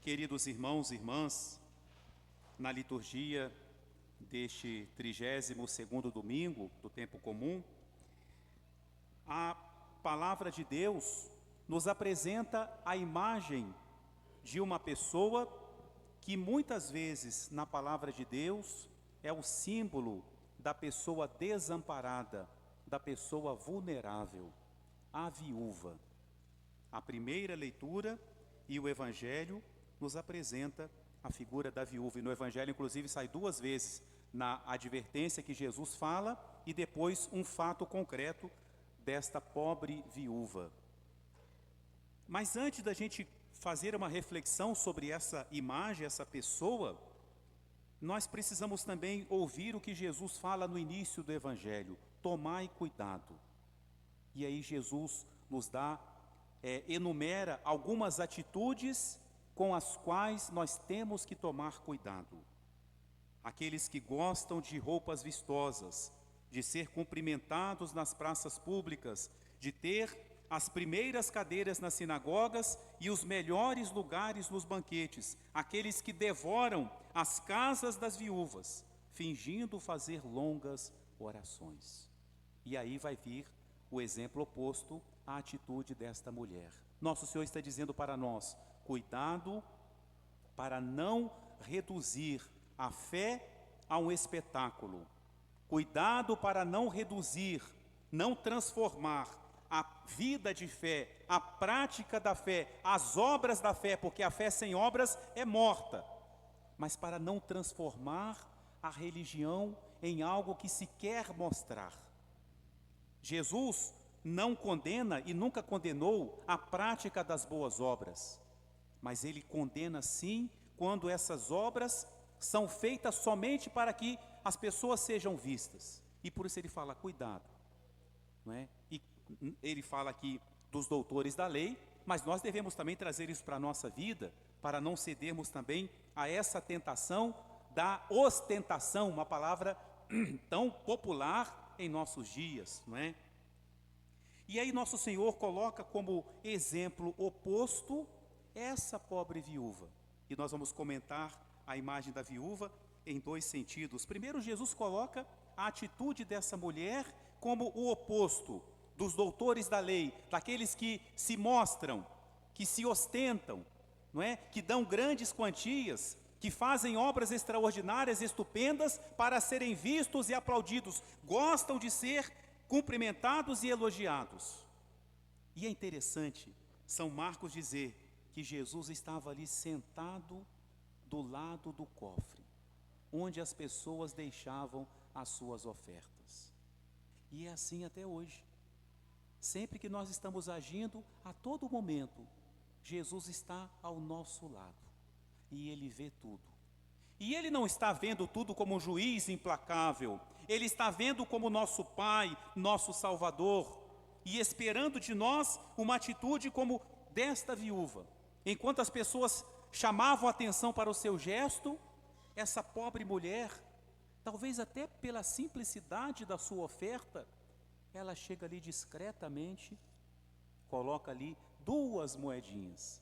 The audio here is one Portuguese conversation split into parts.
Queridos irmãos e irmãs, na liturgia deste 32º domingo do tempo comum, a palavra de Deus nos apresenta a imagem de uma pessoa que muitas vezes na palavra de Deus é o símbolo da pessoa desamparada, da pessoa vulnerável, a viúva. A primeira leitura e o Evangelho nos apresenta a figura da viúva. E no Evangelho, inclusive, sai duas vezes na advertência que Jesus fala e depois um fato concreto desta pobre viúva. Mas antes da gente fazer uma reflexão sobre essa imagem, essa pessoa, nós precisamos também ouvir o que Jesus fala no início do Evangelho: tomai cuidado. E aí Jesus nos enumera algumas atitudes com as quais nós temos que tomar cuidado. Aqueles que gostam de roupas vistosas, de ser cumprimentados nas praças públicas, de ter as primeiras cadeiras nas sinagogas e os melhores lugares nos banquetes, aqueles que devoram as casas das viúvas, fingindo fazer longas orações. E aí vai vir o exemplo oposto à atitude desta mulher. Nosso Senhor está dizendo para nós: cuidado para não reduzir a fé a um espetáculo. Cuidado para não reduzir, não transformar a vida de fé, a prática da fé, as obras da fé, porque a fé sem obras é morta. Mas para não transformar a religião em algo que se quer mostrar. Jesus não condena e nunca condenou a prática das boas obras, mas ele condena sim quando essas obras são feitas somente para que as pessoas sejam vistas. E por isso ele fala: cuidado, não é? E ele fala aqui dos doutores da lei, mas nós devemos também trazer isso para a nossa vida, para não cedermos também a essa tentação da ostentação, uma palavra tão popular em nossos dias, não é? E aí nosso Senhor coloca como exemplo oposto essa pobre viúva. E nós vamos comentar a imagem da viúva em dois sentidos. Primeiro, Jesus coloca a atitude dessa mulher como o oposto dos doutores da lei, daqueles que se mostram, que se ostentam, não é? Que dão grandes quantias, que fazem obras extraordinárias, estupendas, para serem vistos e aplaudidos, gostam de ser cumprimentados e elogiados. E é interessante São Marcos dizer que Jesus estava ali sentado do lado do cofre, onde as pessoas deixavam as suas ofertas. E é assim até hoje. Sempre que nós estamos agindo, a todo momento, Jesus está ao nosso lado. E Ele vê tudo. E Ele não está vendo tudo como um juiz implacável. Ele está vendo como nosso Pai, nosso Salvador. E esperando de nós uma atitude como desta viúva. Enquanto as pessoas chamavam atenção para o seu gesto, essa pobre mulher, talvez até pela simplicidade da sua oferta, ela chega ali discretamente, coloca ali 2 moedinhas.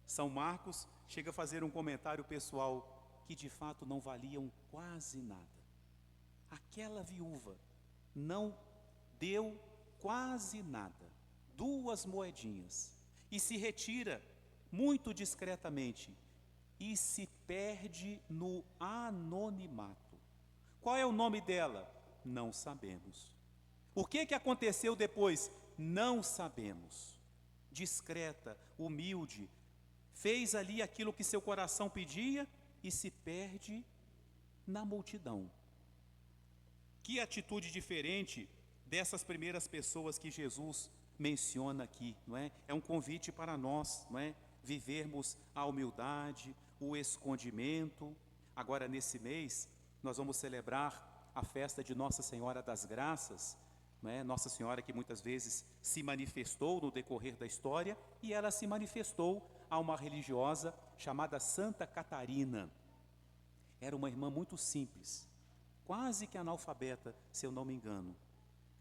São Marcos chega a fazer um comentário pessoal que de fato não valiam quase nada. Aquela viúva não deu quase nada, 2 moedinhas, e se retira muito discretamente e se perde no anonimato. Qual é o nome dela? Não sabemos. O que aconteceu depois? Não sabemos. Discreta, humilde, fez ali aquilo que seu coração pedia e se perde na multidão. Que atitude diferente dessas primeiras pessoas que Jesus menciona aqui, não é? É um convite para nós, não é? Vivermos a humildade, o escondimento. Agora, nesse mês, nós vamos celebrar a festa de Nossa Senhora das Graças, não é? Nossa Senhora que muitas vezes se manifestou no decorrer da história, e ela se manifestou a uma religiosa chamada Santa Catarina. Era uma irmã muito simples, quase que analfabeta, se eu não me engano.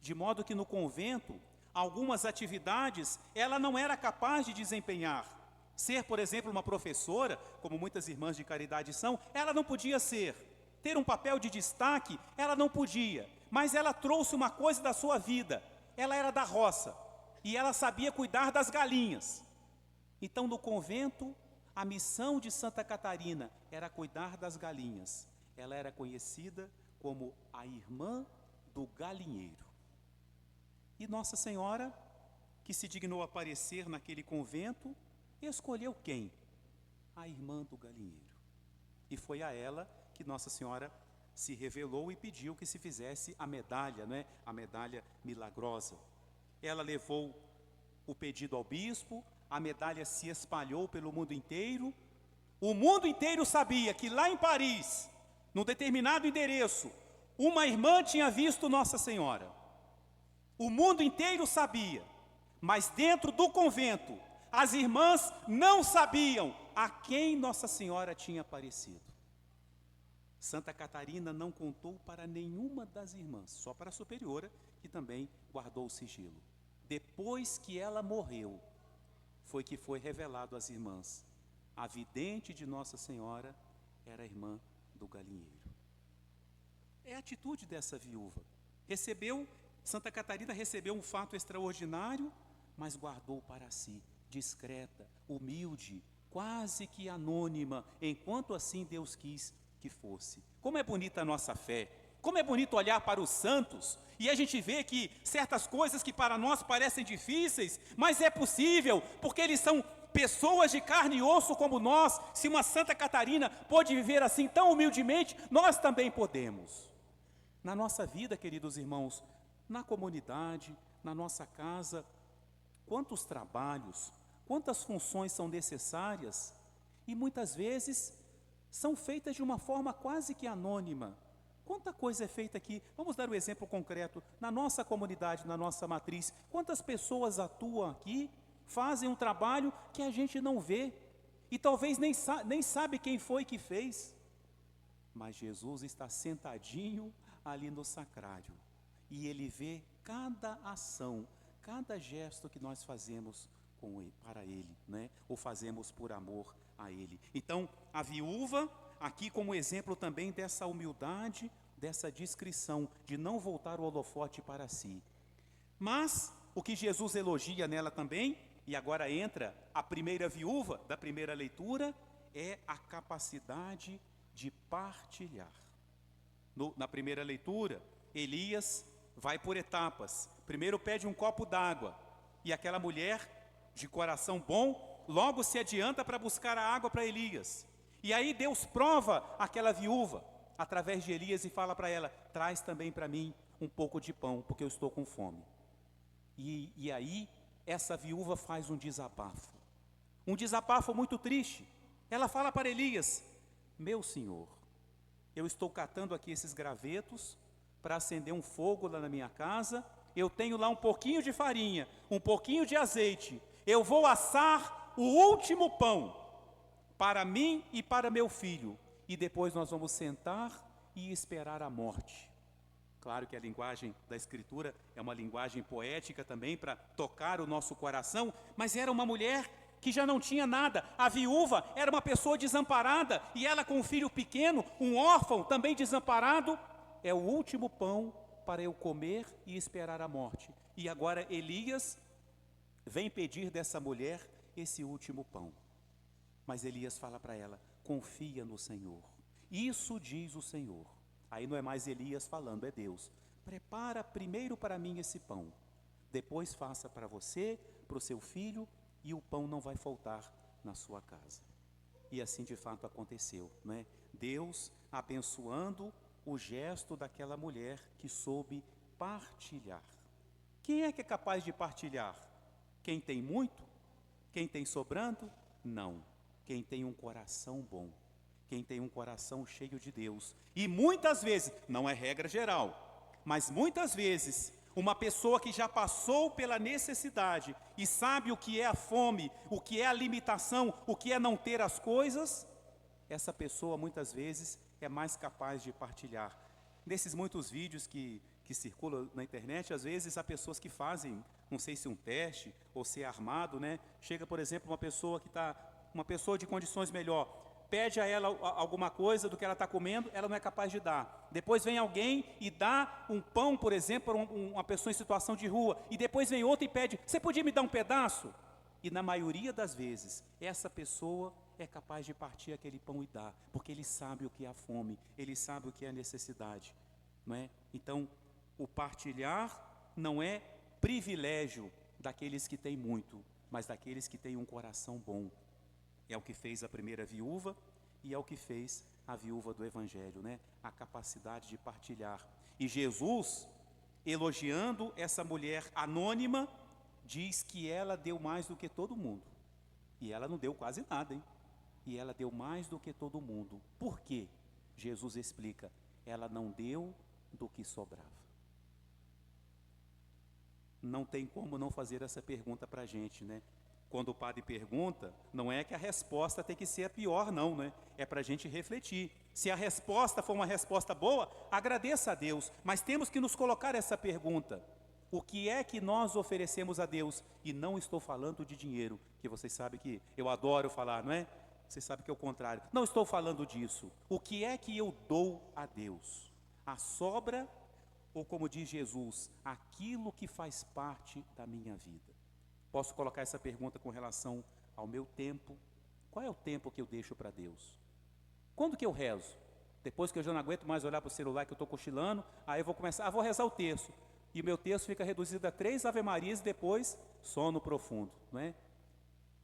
De modo que no convento, algumas atividades ela não era capaz de desempenhar. Ser, por exemplo, uma professora, como muitas irmãs de caridade são, ela não podia ser. Ter um papel de destaque, ela não podia. Mas ela trouxe uma coisa da sua vida. Ela era da roça e ela sabia cuidar das galinhas. Então, no convento, a missão de Santa Catarina era cuidar das galinhas. Ela era conhecida como a irmã do galinheiro. E Nossa Senhora, que se dignou aparecer naquele convento, escolheu quem? A irmã do galinheiro. E foi a ela que Nossa Senhora se revelou e pediu que se fizesse a medalha, né? A medalha milagrosa. Ela levou o pedido ao bispo, a medalha se espalhou pelo mundo inteiro. O mundo inteiro sabia que lá em Paris, num determinado endereço, uma irmã tinha visto Nossa Senhora. O mundo inteiro sabia, mas dentro do convento, as irmãs não sabiam a quem Nossa Senhora tinha aparecido. Santa Catarina não contou para nenhuma das irmãs, só para a superiora, que também guardou o sigilo. Depois que ela morreu, foi revelado às irmãs. A vidente de Nossa Senhora era a irmã do galinheiro. É a atitude dessa viúva. Santa Catarina recebeu um fato extraordinário, mas guardou para si, discreta, humilde, quase que anônima, enquanto assim Deus quis que fosse. Como é bonita a nossa fé, como é bonito olhar para os santos, e a gente vê que certas coisas que para nós parecem difíceis, mas é possível, porque eles são pessoas de carne e osso como nós. Se uma Santa Catarina pôde viver assim tão humildemente, nós também podemos. Na nossa vida, queridos irmãos, na comunidade, na nossa casa, quantos trabalhos, quantas funções são necessárias e muitas vezes são feitas de uma forma quase que anônima. Quanta coisa é feita aqui? Vamos dar um exemplo concreto. Na nossa comunidade, na nossa matriz, quantas pessoas atuam aqui, fazem um trabalho que a gente não vê e talvez nem sabe quem foi que fez. Mas Jesus está sentadinho ali no sacrário e Ele vê cada ação, cada gesto que nós fazemos para Ele, né? Ou fazemos por amor a Ele. Então, a viúva, aqui como exemplo também dessa humildade, dessa discrição, de não voltar o holofote para si. Mas, o que Jesus elogia nela também, e agora entra a primeira viúva da primeira leitura, é a capacidade de partilhar. Na primeira leitura, Elias vai por etapas. Primeiro pede um copo d'água, e aquela mulher de coração bom logo se adianta para buscar a água para Elias. E aí Deus prova aquela viúva através de Elias e fala para ela: traz também para mim um pouco de pão, porque eu estou com fome. E aí essa viúva faz um desabafo muito triste. Ela fala para Elias: meu senhor, eu estou catando aqui esses gravetos para acender um fogo lá na minha casa, eu tenho lá um pouquinho de farinha, um pouquinho de azeite, eu vou assar o último pão para mim e para meu filho, e depois nós vamos sentar e esperar a morte. Claro que a linguagem da Escritura é uma linguagem poética também para tocar o nosso coração, mas era uma mulher que já não tinha nada. A viúva era uma pessoa desamparada, e ela com um filho pequeno, um órfão também desamparado. É o último pão para eu comer e esperar a morte. E agora Elias vem pedir dessa mulher esse último pão. Mas Elias fala para ela: confia no Senhor. Isso diz o Senhor. Aí não é mais Elias falando, é Deus. Prepara primeiro para mim esse pão. Depois faça para você, para o seu filho, e o pão não vai faltar na sua casa. E assim de fato aconteceu, né? Deus abençoando o gesto daquela mulher que soube partilhar. Quem é que é capaz de partilhar? Quem tem muito? Quem tem sobrando? Não. Quem tem um coração bom. Quem tem um coração cheio de Deus. E muitas vezes, não é regra geral, mas muitas vezes, uma pessoa que já passou pela necessidade e sabe o que é a fome, o que é a limitação, o que é não ter as coisas, essa pessoa muitas vezes é mais capaz de partilhar. Nesses muitos vídeos que circulam na internet, às vezes há pessoas que fazem não sei se um teste ou se é armado, né? Chega, por exemplo, uma pessoa de condições melhor, pede a ela alguma coisa do que ela está comendo, ela não é capaz de dar. Depois vem alguém e dá um pão, por exemplo, para uma pessoa em situação de rua, e depois vem outra e pede, você podia me dar um pedaço? E na maioria das vezes, essa pessoa é capaz de partir aquele pão e dar, porque ele sabe o que é a fome, ele sabe o que é a necessidade, não é? Então, o partilhar não é privilégio daqueles que têm muito, mas daqueles que têm um coração bom. É o que fez a primeira viúva e é o que fez a viúva do Evangelho, né? A capacidade de partilhar. E Jesus, elogiando essa mulher anônima, diz que ela deu mais do que todo mundo. E ela não deu quase nada, hein? E ela deu mais do que todo mundo. Por quê? Jesus explica, ela não deu do que sobrava. Não tem como não fazer essa pergunta para a gente, né? Quando o padre pergunta, não é que a resposta tem que ser a pior, não, né? É para a gente refletir. Se a resposta for uma resposta boa, agradeça a Deus. Mas temos que nos colocar essa pergunta. O que é que nós oferecemos a Deus? E não estou falando de dinheiro, que vocês sabem que eu adoro falar, não é? Vocês sabem que é o contrário. Não estou falando disso. O que é que eu dou a Deus? A sobra, ou como diz Jesus, aquilo que faz parte da minha vida? Posso colocar essa pergunta com relação ao meu tempo. Qual é o tempo que eu deixo para Deus? Quando que eu rezo? Depois que eu já não aguento mais olhar para o celular, que eu estou cochilando, aí eu vou começar, vou rezar o terço. E o meu terço fica reduzido a 3 Ave-Marias e depois sono profundo, não é?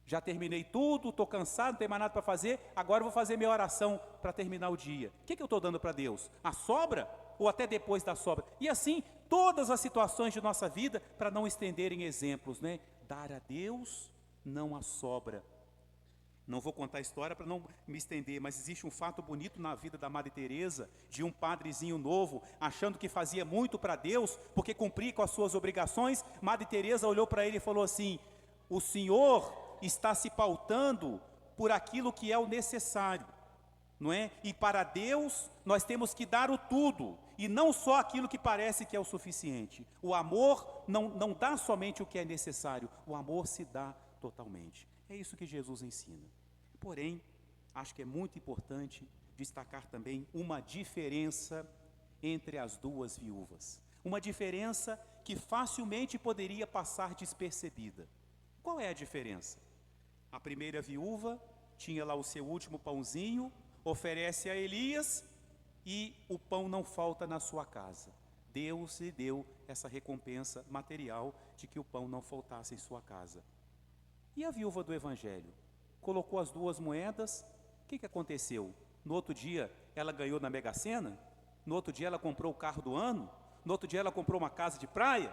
Já terminei tudo, estou cansado, não tem mais nada para fazer, agora eu vou fazer minha oração para terminar o dia. O que eu estou dando para Deus? A sobra? Ou até depois da sobra? E assim, todas as situações de nossa vida, para não estenderem exemplos, né? Dar a Deus, não a sobra. Não vou contar a história para não me estender, mas existe um fato bonito na vida da Madre Teresa, de um padrezinho novo, achando que fazia muito para Deus, porque cumpria com as suas obrigações. Madre Teresa olhou para ele e falou assim, o Senhor está se pautando por aquilo que é o necessário, não é? E para Deus nós temos que dar o tudo, e não só aquilo que parece que é o suficiente. O amor não dá somente o que é necessário, o amor se dá totalmente. É isso que Jesus ensina. Porém, acho que é muito importante destacar também uma diferença entre as duas viúvas. Uma diferença que facilmente poderia passar despercebida. Qual é a diferença? A primeira viúva tinha lá o seu último pãozinho, oferece a Elias e o pão não falta na sua casa. Deus lhe deu essa recompensa material de que o pão não faltasse em sua casa. E a viúva do Evangelho? Colocou as 2 moedas, o que aconteceu? No outro dia ela ganhou na Mega Sena? No outro dia ela comprou o carro do ano? No outro dia ela comprou uma casa de praia?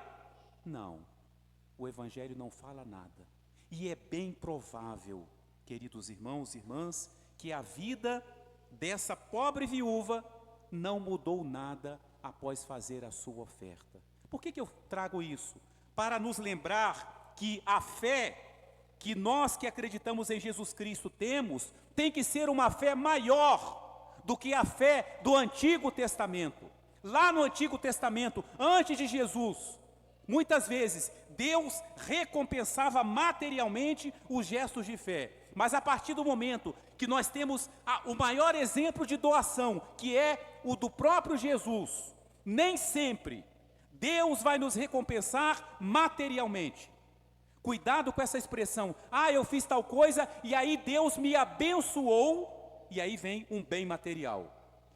Não, o Evangelho não fala nada. E é bem provável, queridos irmãos e irmãs, que a vida dessa pobre viúva não mudou nada após fazer a sua oferta. Por que eu trago isso? Para nos lembrar que a fé que nós que acreditamos em Jesus Cristo temos, tem que ser uma fé maior do que a fé do Antigo Testamento. Lá no Antigo Testamento, antes de Jesus, muitas vezes Deus recompensava materialmente os gestos de fé. Mas a partir do momento que nós temos o maior exemplo de doação, que é o do próprio Jesus, nem sempre Deus vai nos recompensar materialmente. Cuidado com essa expressão, eu fiz tal coisa e aí Deus me abençoou, e aí vem um bem material.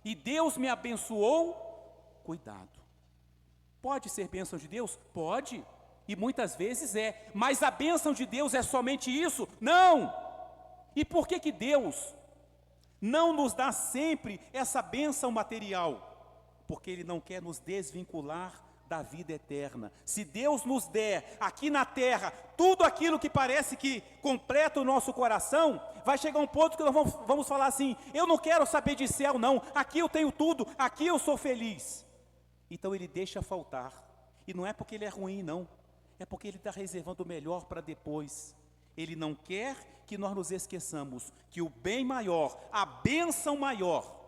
E Deus me abençoou, cuidado. Pode ser bênção de Deus? Pode, e muitas vezes é, mas a bênção de Deus é somente isso? Não! E por que Deus não nos dá sempre essa bênção material? Porque Ele não quer nos desvincular da vida eterna. Se Deus nos der aqui na terra tudo aquilo que parece que completa o nosso coração, vai chegar um ponto que nós vamos falar assim, eu não quero saber de céu não, aqui eu tenho tudo, aqui eu sou feliz. Então Ele deixa faltar, e não é porque Ele é ruim não, é porque Ele está reservando o melhor para depois. Ele não quer que nós nos esqueçamos que o bem maior, a bênção maior,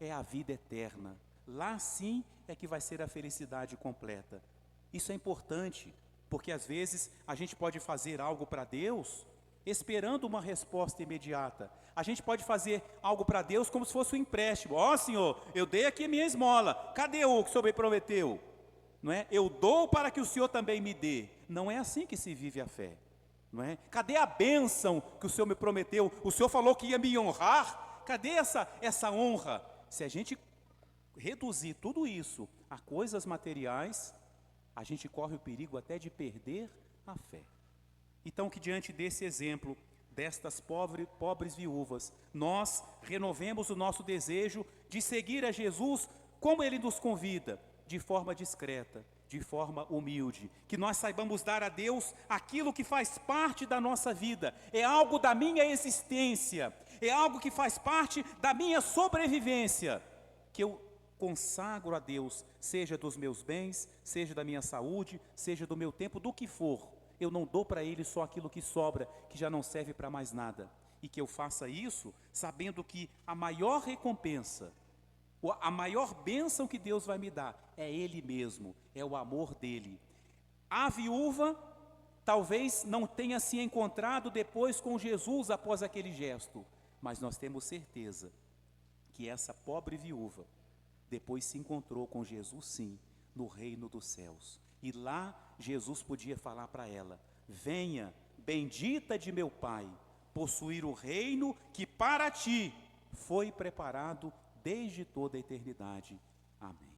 é a vida eterna. Lá sim é que vai ser a felicidade completa. Isso é importante, Porque às vezes a gente pode fazer algo para Deus esperando uma resposta imediata. A gente pode fazer algo para Deus como se fosse um empréstimo. Ó, Senhor, eu dei aqui a minha esmola, cadê o que o Senhor me prometeu? Não é? Eu dou para que o Senhor também me dê. Não é assim que se vive a fé, não é? Cadê a bênção que o Senhor me prometeu? O Senhor falou que ia me honrar. Cadê essa honra? Se a gente reduzir tudo isso a coisas materiais, a gente corre o perigo até de perder a fé. Então, que diante desse exemplo, destas pobres viúvas, nós renovemos o nosso desejo de seguir a Jesus como Ele nos convida, de forma discreta, de forma humilde, que nós saibamos dar a Deus aquilo que faz parte da nossa vida, é algo da minha existência, é algo que faz parte da minha sobrevivência, que eu consagro a Deus, seja dos meus bens, seja da minha saúde, seja do meu tempo, do que for. Eu não dou para Ele só aquilo que sobra, que já não serve para mais nada. E que eu faça isso sabendo que a maior recompensa, a maior bênção que Deus vai me dar é Ele mesmo, é o amor dEle. A viúva talvez não tenha se encontrado depois com Jesus após aquele gesto, mas nós temos certeza que essa pobre viúva depois se encontrou com Jesus, sim, no reino dos céus. E lá Jesus podia falar para ela: venha, bendita de meu Pai, possuir o reino que para ti foi preparado desde toda a eternidade. Amém.